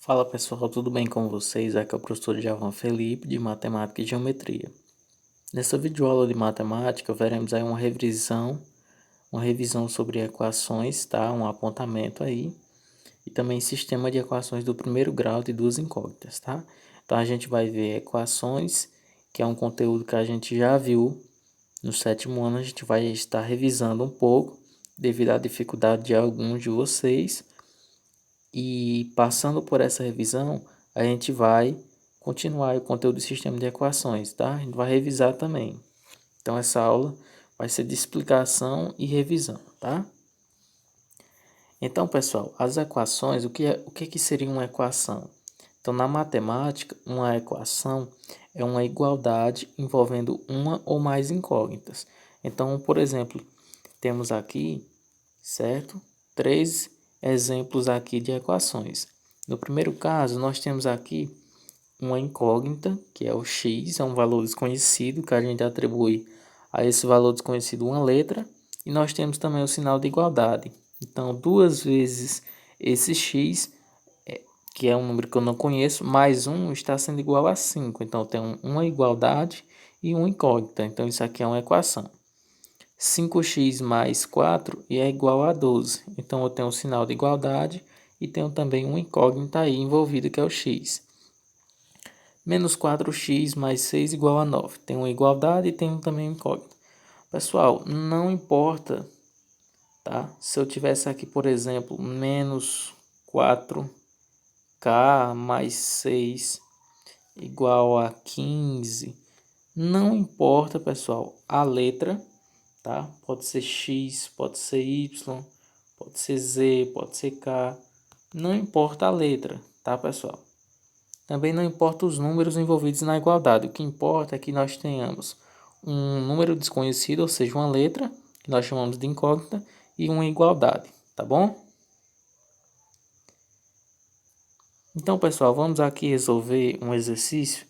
Fala pessoal, tudo bem com vocês? Aqui é o professor Javan Felipe de Matemática e Geometria. Nessa videoaula de matemática veremos aí uma revisão sobre equações, tá? Um apontamento aí e também sistema de equações do primeiro grau de duas incógnitas, tá? Então a gente vai ver equações, que é um conteúdo que a gente já viu no sétimo ano, a gente vai estar revisando um pouco devido à dificuldade de alguns de vocês. E passando por essa revisão, a gente vai continuar o conteúdo do sistema de equações, tá? A gente vai revisar também. Então essa aula vai ser de explicação e revisão, tá? Então, pessoal, as equações, o que que seria uma equação? Então, na matemática, uma equação é uma igualdade envolvendo uma ou mais incógnitas. Então, por exemplo, temos aqui, certo? Três exemplos aqui de equações. No primeiro caso, nós temos aqui uma incógnita, que é o x, é um valor desconhecido, que a gente atribui a esse valor desconhecido uma letra, e nós temos também o sinal de igualdade. Então, duas vezes esse x, que é um número que eu não conheço, mais 1 está sendo igual a 5. Então, eu tenho uma igualdade e uma incógnita. Então, isso aqui é uma equação. 5x mais 4 é igual a 12. Então, eu tenho o sinal de igualdade e tenho também uma incógnita aí envolvida, que é o x. Menos 4x mais 6 igual a 9. Tem uma igualdade e tem também uma incógnita. Pessoal, não importa, tá? Se eu tivesse aqui, por exemplo, menos 4k mais 6 igual a 15. Não importa, pessoal, a letra, tá? Pode ser x, pode ser y, pode ser z, pode ser k. Não importa a letra, tá, pessoal? Também não importa os números envolvidos na igualdade. O que importa é que nós tenhamos um número desconhecido, ou seja, uma letra, que nós chamamos de incógnita, e uma igualdade, tá bom? Então, pessoal, vamos aqui resolver um exercício,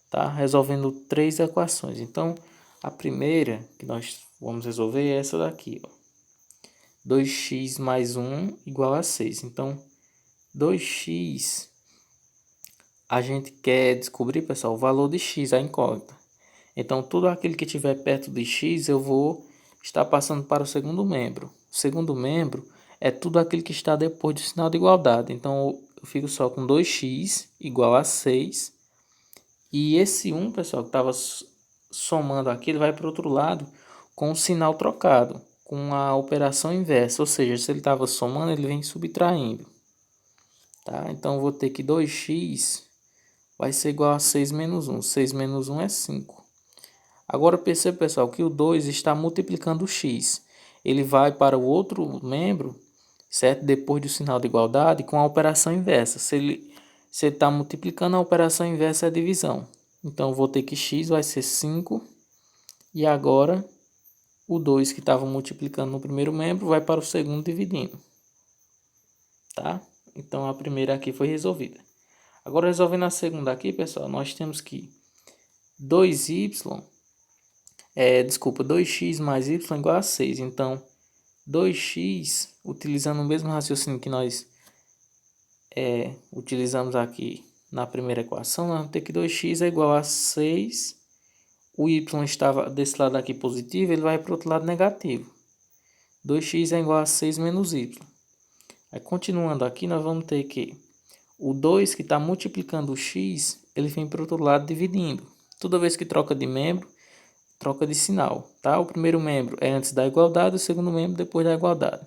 tá? Resolvendo três equações. Então, a primeira que nós vamos resolver é essa daqui, ó. 2x mais 1 igual a 6. Então, 2x, a gente quer descobrir, pessoal, o valor de x, a incógnita. Então, tudo aquilo que estiver perto de x, eu vou estar passando para o segundo membro. O segundo membro é tudo aquilo que está depois do sinal de igualdade. Então, eu fico só com 2x igual a 6. E esse 1, pessoal, que estava somando aqui, ele vai para o outro lado com o sinal trocado, com a operação inversa. Ou seja, se ele estava somando, ele vem subtraindo. Tá? Então, eu vou ter que 2x vai ser igual a 6 menos 1. 6 menos 1 é 5. Agora perceba, pessoal, que o 2 está multiplicando o x. Ele vai para o outro membro, certo? Depois do sinal de igualdade, com a operação inversa. Se ele está multiplicando, a operação inversa é a divisão. Então, eu vou ter que x vai ser 5. E agora, o 2 que estava multiplicando no primeiro membro vai para o segundo dividindo. Tá? Então, a primeira aqui foi resolvida. Agora, resolvendo a segunda aqui, pessoal, nós temos que 2y... 2x mais y igual a 6. Então, 2x, utilizando o mesmo raciocínio que nós utilizamos aqui na primeira equação, nós vamos ter que 2x é igual a 6. O y estava desse lado aqui positivo, ele vai para o outro lado negativo. 2x é igual a 6 menos y. Aí, continuando aqui, nós vamos ter que o 2 que está multiplicando o x, ele vem para o outro lado dividindo. Toda vez que troca de membro, troca de sinal, tá? O primeiro membro é antes da igualdade, o segundo membro depois da igualdade.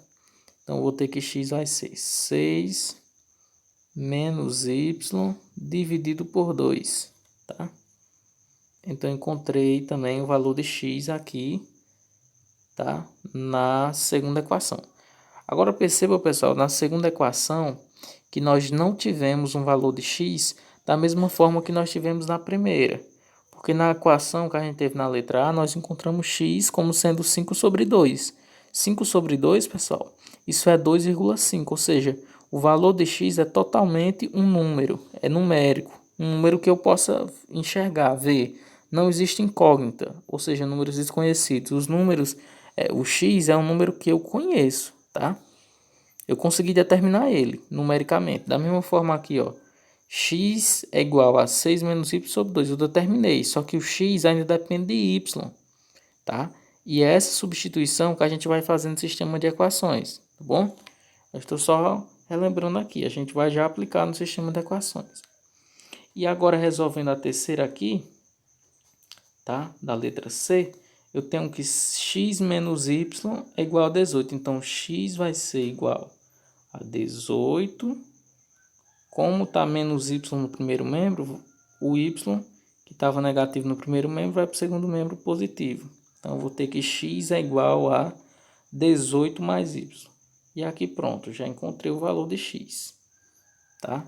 Então, vou ter que x vai ser 6 menos y dividido por 2, tá? Então, encontrei também o valor de x aqui, tá? Na segunda equação. Agora, perceba, pessoal, na segunda equação, que nós não tivemos um valor de x da mesma forma que nós tivemos na primeira. Porque na equação que a gente teve na letra A, nós encontramos x como sendo 5 sobre 2. 5 sobre 2, pessoal, isso é 2,5, ou seja, o valor de x é totalmente um número, é numérico, um número que eu possa enxergar, ver. Não existe incógnita, ou seja, números desconhecidos. Os números, o x é um número que eu conheço, tá? Eu consegui determinar ele numericamente. Da mesma forma aqui, ó. x é igual a 6 menos y sobre 2. Eu determinei, só que o x ainda depende de y, tá? E é essa substituição que a gente vai fazer no sistema de equações, tá bom? Eu estou só relembrando aqui, a gente vai já aplicar no sistema de equações. E agora, resolvendo a terceira aqui, tá? Da letra C, eu tenho que x menos y é igual a 18. Então, x vai ser igual a 18. Como está menos y no primeiro membro, o y que estava negativo no primeiro membro vai para o segundo membro positivo. Então, eu vou ter que x é igual a 18 mais y. E aqui pronto, já encontrei o valor de x. Tá?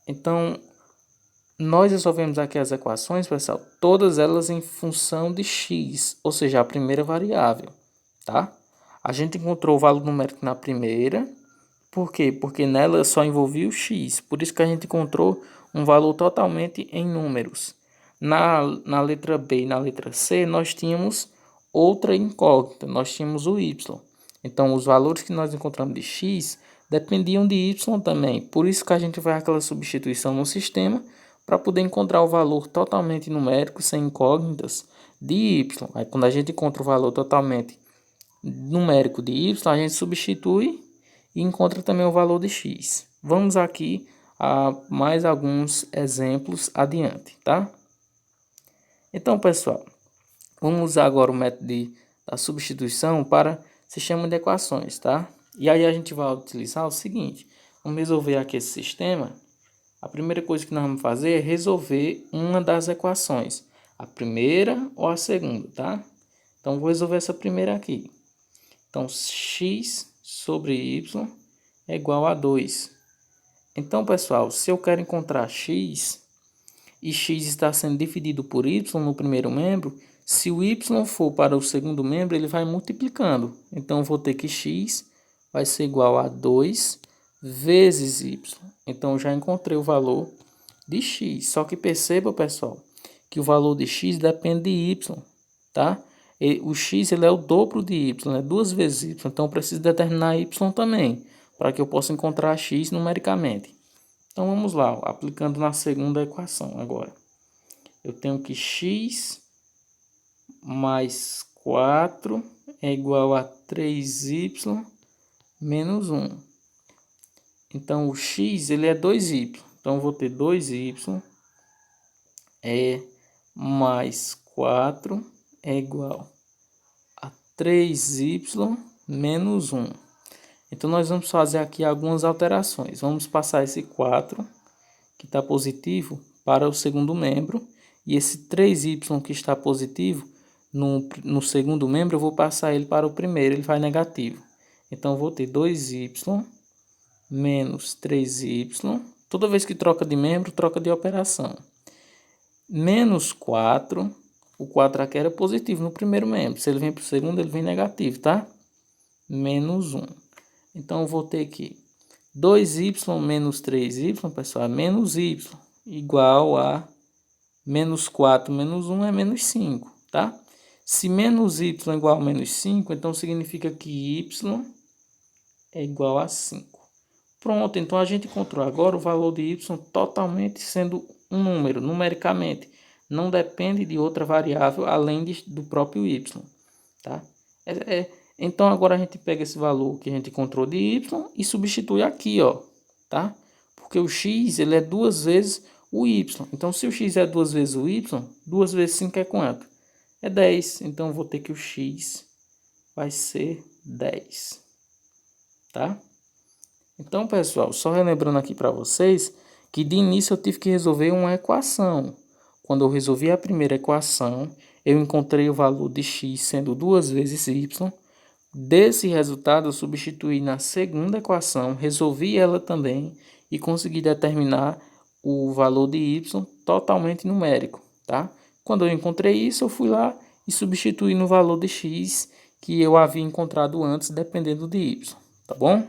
Então, nós resolvemos aqui as equações, pessoal, todas elas em função de x, ou seja, a primeira variável. Tá? A gente encontrou o valor numérico na primeira. Por quê? Porque nela só envolvia o x. Por isso que a gente encontrou um valor totalmente em números. Na letra B e na letra C, nós tínhamos outra incógnita. Nós tínhamos o y. Então, os valores que nós encontramos de x dependiam de y também. Por isso que a gente vai àquela substituição no sistema para poder encontrar o valor totalmente numérico, sem incógnitas, de y. Aí, quando a gente encontra o valor totalmente numérico de y, a gente substitui e encontra também o valor de x. Vamos aqui a mais alguns exemplos adiante, tá? Então, pessoal, vamos usar agora o método da substituição para sistema de equações, tá? E aí a gente vai utilizar o seguinte, vamos resolver aqui esse sistema. A primeira coisa que nós vamos fazer é resolver uma das equações, a primeira ou a segunda, tá? Então, vou resolver essa primeira aqui. Então, x sobre y é igual a 2. Então, pessoal, se eu quero encontrar x e x está sendo dividido por y no primeiro membro, se o y for para o segundo membro, ele vai multiplicando. Então, eu vou ter que x vai ser igual a 2 vezes y. Então, eu já encontrei o valor de x. Só que perceba, pessoal, que o valor de x depende de y, tá? O x ele é o dobro de y, é 2 vezes y, então eu preciso determinar y também, para que eu possa encontrar x numericamente. Então vamos lá, aplicando na segunda equação agora. Eu tenho que x mais 4 é igual a 3y menos 1. Então o x ele é 2y, então eu vou ter 2y mais 4 é igual a 3y menos 1. Então, nós vamos fazer aqui algumas alterações. Vamos passar esse 4, que está positivo, para o segundo membro. E esse 3y que está positivo, no segundo membro, eu vou passar ele para o primeiro, ele vai negativo. Então, eu vou ter 2y menos 3y. Toda vez que troca de membro, troca de operação. Menos 4. O 4 aqui era positivo no primeiro membro. Se ele vem para o segundo, ele vem negativo, tá? Menos 1. Então, eu vou ter aqui 2y menos 3y, pessoal, é menos y, igual a menos 4 menos 1 é menos 5, tá? Se menos y é igual a menos 5, então significa que y é igual a 5. Pronto, então a gente encontrou agora o valor de y totalmente sendo um número, numericamente. Não depende de outra variável além do próprio y, tá? Então agora a gente pega esse valor que a gente encontrou de y e substitui aqui, ó, tá? Porque o x ele é 2 vezes o y. Então se o x é 2 vezes o y, 2 vezes 5 é quanto? É 10. Então eu vou ter que o x vai ser 10, tá? Então, pessoal, só relembrando aqui para vocês que de início eu tive que resolver uma equação. Quando eu resolvi a primeira equação, eu encontrei o valor de x sendo 2 vezes y. Desse resultado, eu substituí na segunda equação, resolvi ela também e consegui determinar o valor de y totalmente numérico, tá? Quando eu encontrei isso, eu fui lá e substituí no valor de x que eu havia encontrado antes, dependendo de y, tá bom?